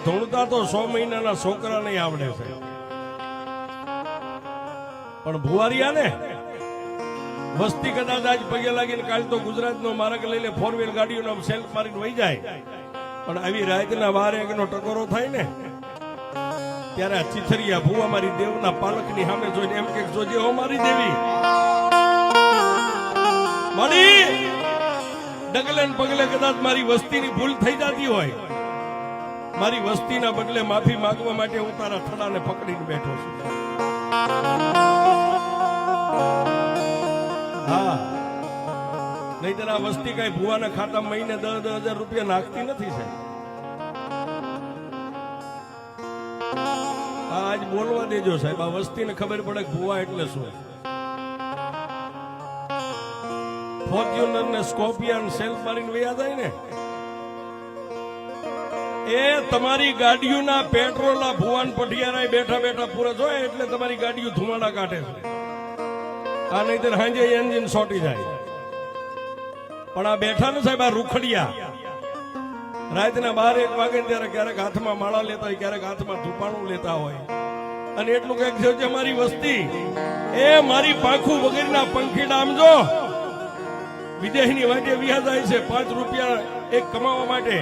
ધૂણતા તો 100 મહિનાના છોકરા નહીં આવડે છે, પણ ભુવારિયા ને વસ્તી કદાચ આજ પગે લાગીને કાલ તો ગુજરાતનો માર્ગ લઈ લે, 4 વ્હીલ ગાડીઓનો સેલ્ફ મારીને વહી જાય, પણ આવી રાતના 12 1 નો ટકોરો થાય ને ત્યારે આ ચીથરિયા ભુવા મારી દેવના પાલકની સામે જોઈને એમ કે જોજે હો મારી દેવી, મારી ડગલે ને પગલે કદાચ મારી વસ્તીની ભૂલ થઈ જતી હોય, મારી વસ્તીના બદલે માફી માંગવા માટે હું તારા થડાને પકડીને બેઠો છું. હા, નહીતર આ વસ્તી કઈ ભુવાના ખાતામાં મહિને 10,000 રૂપિયા નાખતી નથી સાહેબ. આજ બોલવા દેજો સાહેબ, આ વસ્તીને ખબર પડે કે ભુવા એટલે શું. ફોર્ચ્યુનર ને સ્કોર્પિયન સેલ્ફ મારીને વયા જાય ને, એ તમારી ગાડીઓના પેટ્રોલ આ ભુવાન પઢિયારાય બેઠા બેઠા પૂરા જોય એટલે તમારી ગાડીઓ ધુમાડા કાઢે છે. આ નહીતર હાંજે એન્જિન સોટી જાય. પણ આ બેઠા ને સાહેબ આ રૂખડિયા રાતના 12 1 વાગે ત્યારે ક્યારેક હાથમાં માળા લેતા હોય, ક્યારેક હાથમાં ધૂપાણું લેતા હોય, અને એટલું કઈક છે મારી વસ્તી એ મારી પાંખું વગેરેના પંખીડા આમ જો વિદેશની વાટે વ્યા જાય છે 5 રૂપિયા એક કમાવા માટે,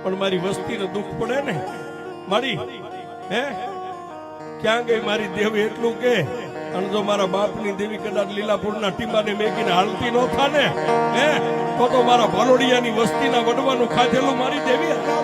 પણ મારી વસ્તીને દુઃખ પડે ને મારી હે ક્યાં ગઈ મારી દેવી એટલું કે. અને જો મારા બાપની દેવી કદાચ લીલાપુરના ટીંબાને મેકીને હાલતી ન થા ને હે તો મારા ભલોડિયાની વસ્તીના વડવાનું ખાધેલું મારી દેવી હતા.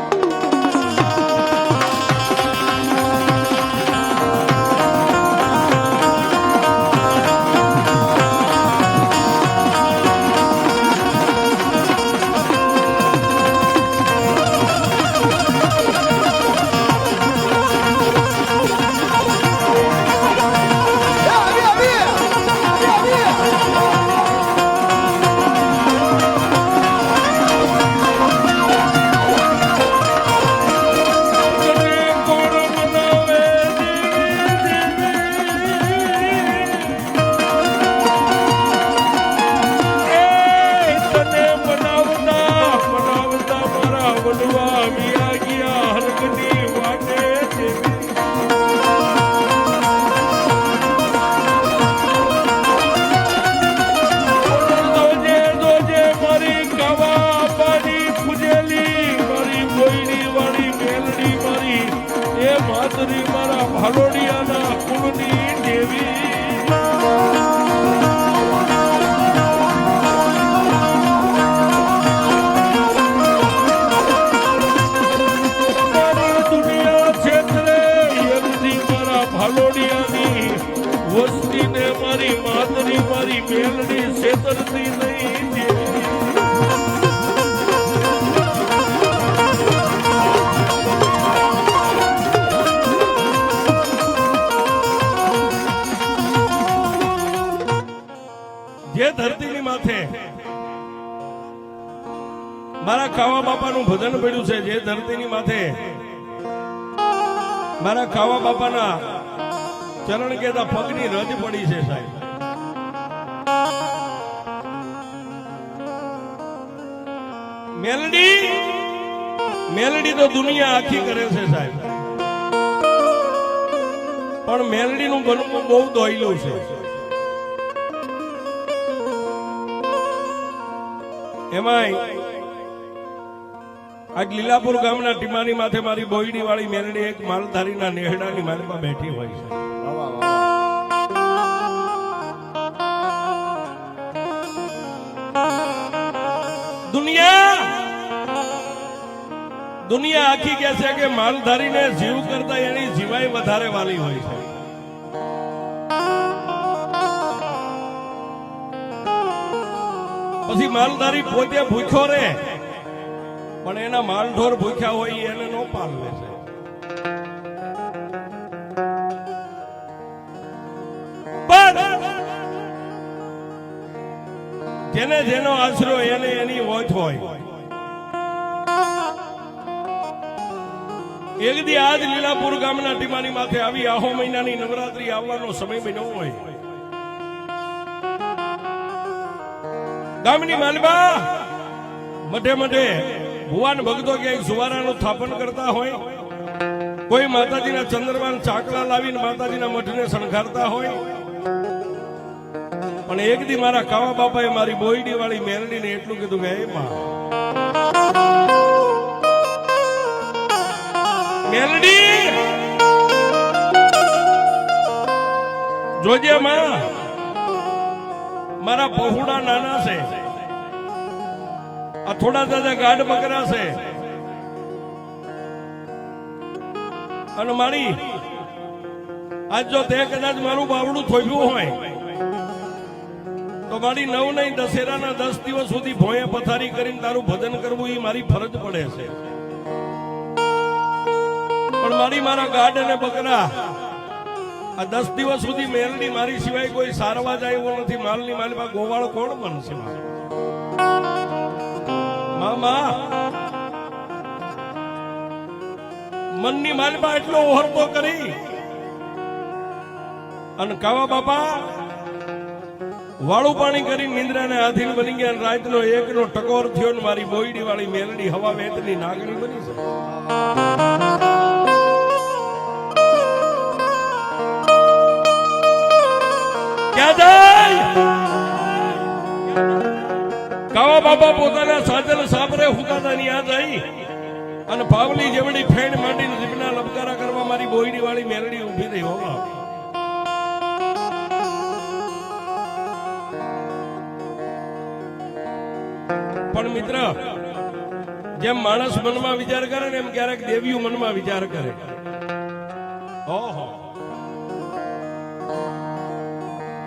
ભલોડિયાના કુળની દેવી દુનિયા ક્ષેત્રે એમથી મારા ભલોડિયાની વસ્તીને મારી માતરી મારી મેલડી છેતરતી નહીં દેવી. જે ધરતીની માથે મારા કાવા બાપાનું ભજન પડ્યું છે, જે ધરતીની માથે મારા કાવા બાપાના ચરણ કેતા પગની રજ પડી છે સાહેબ, મેલડી તો દુનિયા આખી કરે છે સાહેબ, પણ મેલડીનું બનવું બહુ દોયલું છે. એમાંય આજ લીલાપુર ગામના ટીમાની માથે મારી બોયડી વાળી મેલડી એક માલધારીના નેહડાની માલમાં બેઠી હોય છે. દુનિયા આખી કહે છે કે માલધારીને જીવ કરતા એની જીવાય વધારે વાલી હોય છે. પછી માલધારી પોતે ભૂખ્યો રે પણ એના માલઢોર ભૂખ્યા હોય એને નો પાલવે છે. જેને જેનો આશરો એને એની ઓછ હોય. એક દી આજ લીલાપુર ગામના ટીમાની માથે આવી આહો મહિનાની નવરાત્રી આવવાનો સમય બન્યો હોય. ગામની માલબા મઢે મઢે ભુવાન ભક્તો ક્યાંક સુવારાનું સ્થાપન કરતા હોય કોઈ માતાજીના ચંદ્રમાન ચાકલા લાવીને માતાજીના મઠને શણગારતા હોય, પણ એક દી મારા કાવા બાપાએ મારી બોયડી વાળી મેલડીને એટલું કીધું કે હે માં મેલડી જોજે માં, મારા પહોળા નાના છે, આ થોડા દાદા ગાઢ બકરા છે, અને મારી આજ જો તે કદાચ મારું બાવડું થોભ્યું હોય તો મારી નવ નહીં દશેરાના 10 દિવસ સુધી ભોંયે પથારી કરીને તારું ભજન કરવું એ મારી ફરજ પડે છે. પણ મારી મારા ગાઢ અને બકરા આ 10 દિવસ સુધી મેલડી મારી સિવાય કોઈ સારવા જાય એવો નથી. માલની માલમાં ગોવાળો કોણ બનશે? મામા મનની માલમાં એટલો ઓહરતો કરી અને કાવા બાપા વાળું પાણી કરી નિંદ્રાને આધીન બની ગયા. રાતનો એકનો ટકોર થયો ને મારી બોયડી વાળી મેલડી હવા વેતની નાગણી બની છે. ક્યાં જાય કાવા બાપા પોતાના સાજલ સાબરે હુકાતા ની યાદ આવી અને પાવલી જેવડી ફેણ માંડીને જીભના લબકારા કરવા મારી બોયડી વાળી મેલડી ઊભી રહી. હોવા પણ મિત્ર, જેમ માણસ મનમાં વિચાર કરે ને એમ ક્યારેક દેવીઓ મનમાં વિચાર કરે. ઓહો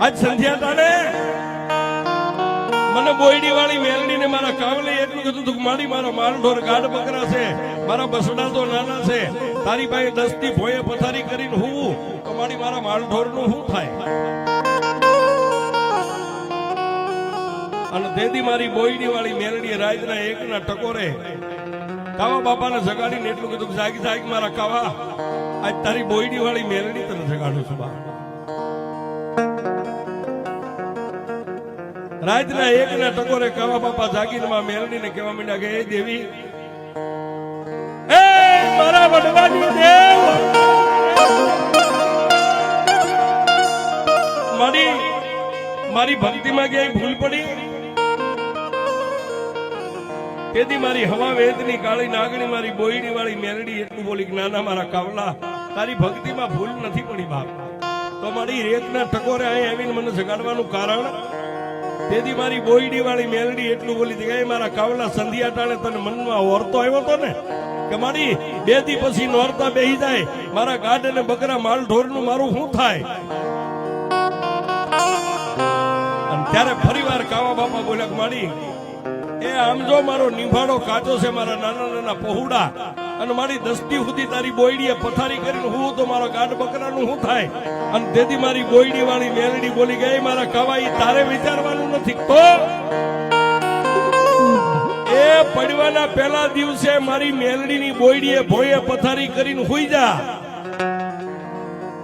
આજ સંધ્યા તાને મને બોયડી વાળી મેલડી ને મારા કાવલે એટલું કીધું હતું કે મારી મારા માલઢોર ગાઢ બકરા છે, મારા બસડા તો નાના છે, તારી પાસે 10 થી ભોંયે પથારી કરીને હું તો મારી મારા માલઢોર નું શું થાય? અને તેથી મારી બોયડી વાળી મેલડી રાતના એકના ટકોરે કાવા બાપાને જગાડીને એટલું કીધું કે જાગી જાગ મારા કાવા, આજ તારી બોયડી વાળી મેલડી તને જગાડું છું. રાતના એકના ટકોરે કાવા બાપા જાગીને માં મેલડીને કહેવા માંડ્યા કે એ દેવી, એ મારા વડવાની દેવ, મારી ભક્તિમાં ક્યાંય ભૂલ પડી? તેથી મારી હવા વેદની કાળી નાગણી મારી બોયડી વાળી મેલડી એટલું બોલી કે નાના મારા કાવલા, તારી ભક્તિમાં ભૂલ નથી પડી બાપ. તો મારી રેતના ટકોરે અહીં આવીને મને જગાડવાનું કારણ? તેથી મારી બોયડી વાળી મેલડી એટલું બોલી કે મારા કાવલા સંધ્યા ટાણે તને મનમાં ઓરતો આવ્યો હતો ને કે મારી 2 દી પછી નોરતા બેહી જાય, મારા ગાઢ અને બકરા માલ ઢોરનું મારું શું થાય? અને ત્યારે ફરીવાર કાવા બાપા બોલ્યા કે મારી એ આમ જો મારો નિભાડો કાચો છે, મારા નાના નાના પહોળા, અને મારી 10 દી સુધી તારી બોયડીએ પથારી કરીને હું તો મારા ગાઢ બકરાનું શું થાય? અને તેથી મારી બોયડી વાળી મેલડી બોલી ગઈ મારા કવાઈ તારે વિચારવાનું નથી. તો એ પડવાના પહેલા દિવસે મારી મેલડીની બોયડીએ ભોંયે પથારી કરીને હુઈ જા,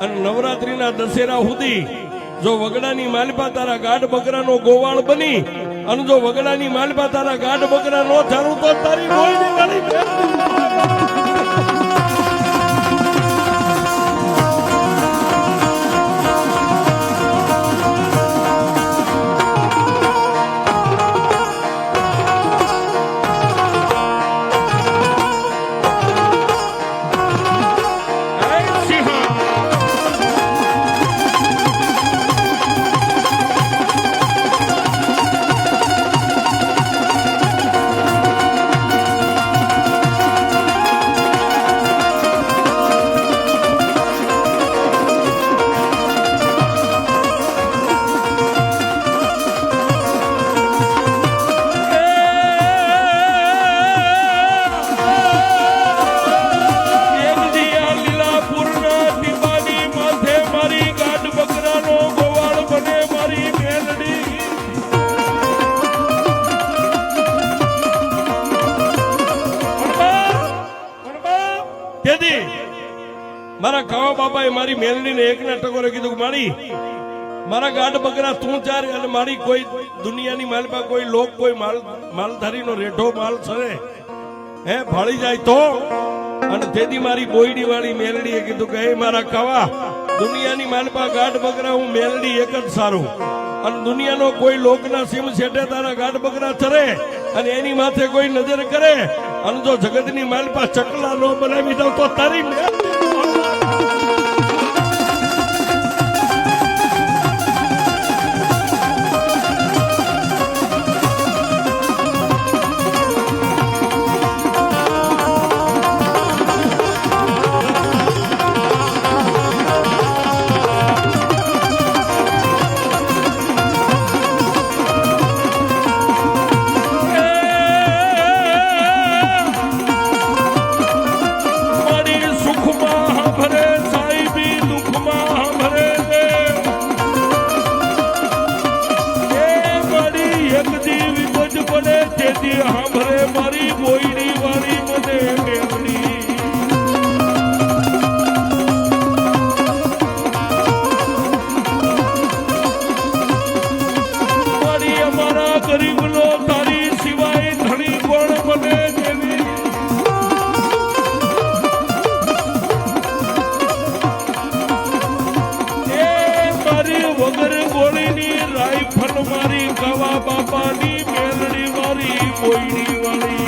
અને નવરાત્રીના દશેરા સુધી જો વગડાની માલપા તારા ગાઢ બકરાનો ગોવાળ બની અને જો વગડાની માલપા તારા ગાઢ બકરા નો જાણું તો તારી બોયડી વાળી મારા કાવા બાપાએ મારી મેલડીને એકના ટકોરે કીધું કે મારી મારા ગાઢ બકરા તું ચાર, અને મારી કોઈ દુનિયાની માલમાં કોઈ લોક કોઈ માલધારીનો રેઢો માલ છે હે ભાળી જાય તો અને તેથી મારી બોયડી વાળી મેલડીએ કીધું કે હે મારા કાવા, દુનિયાની માલપા ગાઢ બકરા હું મેલડી એક જ સારું, અને દુનિયાનો કોઈ લોકના સીમ છેટે તારા ગાઢ બકરા ચરે અને એની માથે કોઈ નજર કરે, અને જો જગતની માલપા ચકલા નો બનાવી દઉં તો તારી મારી બોયડી વાળી મને મેલડી મારી અમારા ગરીબ નો તારી સિવાય ધણી કોણ મને દેવી એ મારી વગર ગોળીની રાઈફલ મારી ગવા બાપાની મેલડી મારી બોયડી વાળી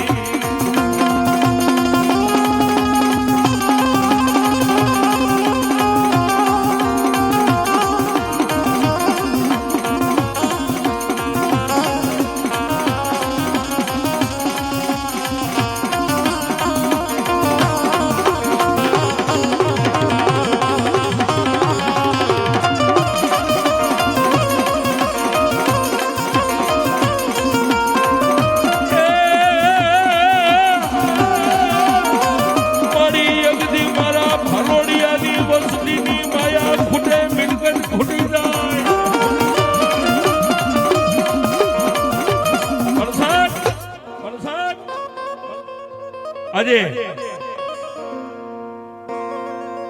આજે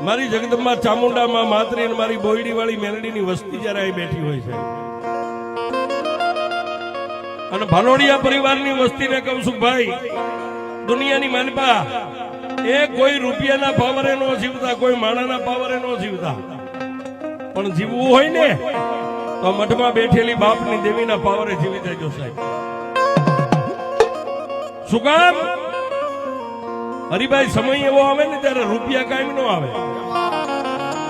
મારી જગદંબા ચામુંડામાં માતરી અને મારી બોયડી વાળી મેલડીની વસ્તી જયારે અહીં બેઠી હોય છે, અને ભાલોડિયા પરિવારની વસ્તીને કહું છું ભાઈ, દુનિયાની માલપા એ કોઈ રૂપિયાના પાવરે નો જીવતા, કોઈ માણાના પાવરે નો જીવતા, પણ જીવવું હોય ને તો મઠમાં બેઠેલી બાપની દેવીના પાવરે જીવી દેજો સાહેબ. શું કામ? હરિભાઈ, સમય એવો આવે ને ત્યારે રૂપિયા કાયમ નો આવે,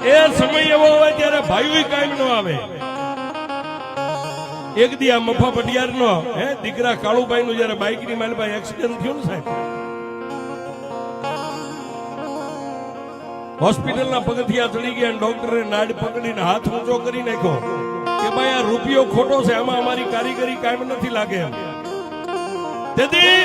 એ સમય એવો આવે ત્યારે ભાઈ કાયમ નો આવે. એક દી આ મફા પટિયાર નો દીકરા કાળુભાઈ નું જયારે બાઇક ની માલભાઈ એક્સિડન્ટ થયું ને સાહેબ, હોસ્પિટલ ના પગથિયા ચડી ગયા, ડોક્ટરે નાડ પકડીને હાથ ઊંચો કરી નાખ્યો કે ભાઈ આ રૂપિયો ખોટો છે, આમાં અમારી કારીગરી કાયમ નથી લાગે એમ. તેથી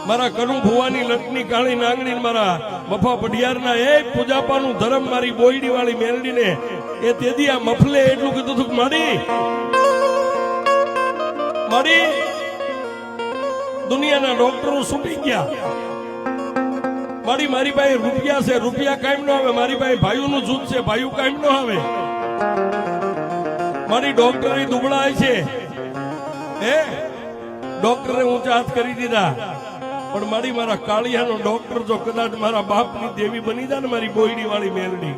મારા કનુ ભુવાની લટની કાળી નાંગણી, મારા મફા પઢિયારના એ પૂજાપાનું ધર્મ મારી બોયડી વાળી મેલડીને એ તેદી આ મફલે એટલું કીધું હતું કે મારી દુનિયાના ડોક્ટરો છૂટી ગયા, મારી પાસે રૂપિયા છે, રૂપિયા કાયમ નો આવે, મારી પાસે ભાઈઓનું જૂથ છે, ભાઈઓ કાયમ નો આવે, મારી ડોક્ટરી દુબળાય છે, ડોક્ટરે ઊંચા હાથ કરી દીધા, પણ મારા કાળિયાનો ડોક્ટર જો કદાચ મારા બાપની દેવી બની જાય ને મારી બોયડી વાળી મેલડી,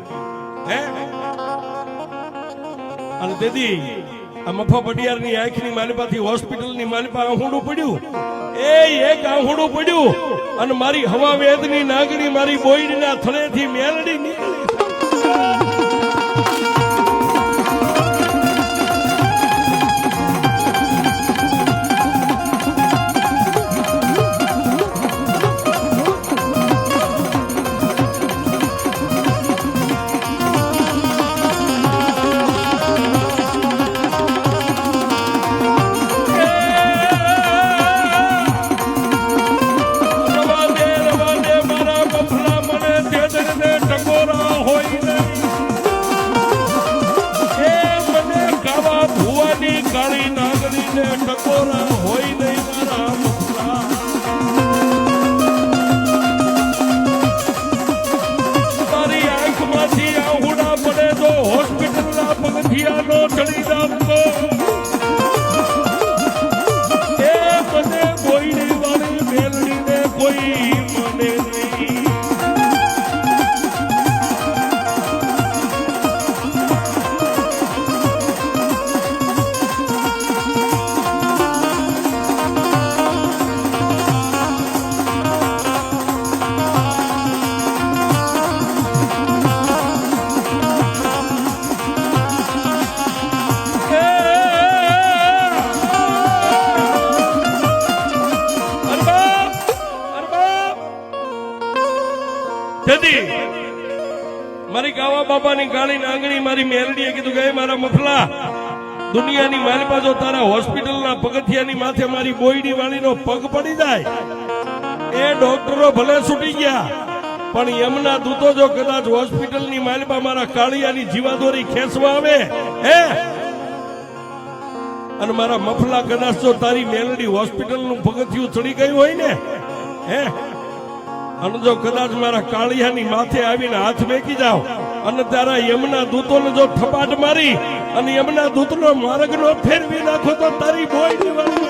અને તેથી આ મફા પટિયારની આંખની માલિપાથી હોસ્પિટલની માલિપા આહુડું પડ્યું, એક આહુડું પડ્યું, અને મારી હવા વેદની નાગણી મારી બોયડીના થળેથી મેલડી નીકળી. કોઈ મને તેથી મારી કાવા બાપાની ગાળી આંગણી મારી મેલડીએ કીધું કે મારા મફલા દુનિયાની માલપા જો તારા હોસ્પિટલના પગથિયાની માથે મારી બોયડી વાળીનો પગ પડી જાય એ ડોક્ટરો ભલે છૂટી ગયા પણ એમના દૂતો જો કદાચ હોસ્પિટલની માલપા મારા કાળિયાની જીવાદોરી ખેંચવા આવે હે અને મારા મફલા કદાચ જો તારી મેલડી હોસ્પિટલનું પગથિયું ચડી ગયું હોય ને હે અને જો કદાચ મારા કાળિયાની માથે આવીને હાથ મેકી જાવ અને તારા યમના દૂતોને જો થપાટ મારી અને યમના દૂતનો માર્ગનો ફેરવી નાખો તો તારી બોયડી વાળી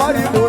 મારી